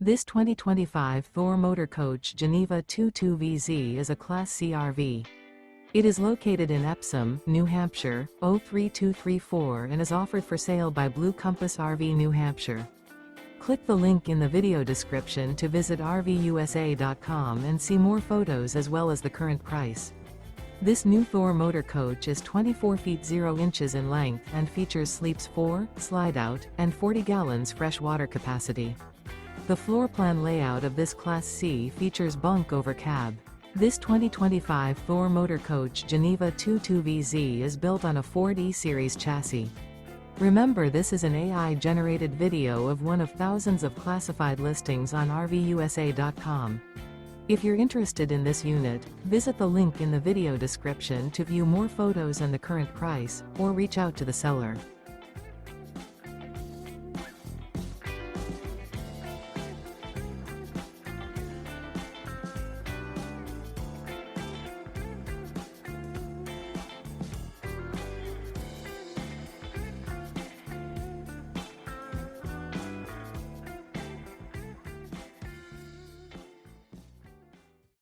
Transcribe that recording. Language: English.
This 2025 Thor Motor Coach Geneva 22VZ is a Class C RV. It is located in Epsom, New Hampshire, 03234 and is offered for sale by Blue Compass RV New Hampshire. Click the link in the video description to visit RVUSA.com and see more photos as well as the current price. This new Thor Motor Coach is 24 feet 0 inches in length and features sleeps 4, Slideout, and 40 gallons fresh water capacity. The floor plan layout of this Class C features Bunk Over Cab. This 2025 Thor Motor Coach Geneva 22VZ is built on a Ford E-Series chassis. Remember, this is an AI-generated video of one of thousands of classified listings on RVUSA.com. If you're interested in this unit, visit the link in the video description to view more photos and the current price, or reach out to the seller.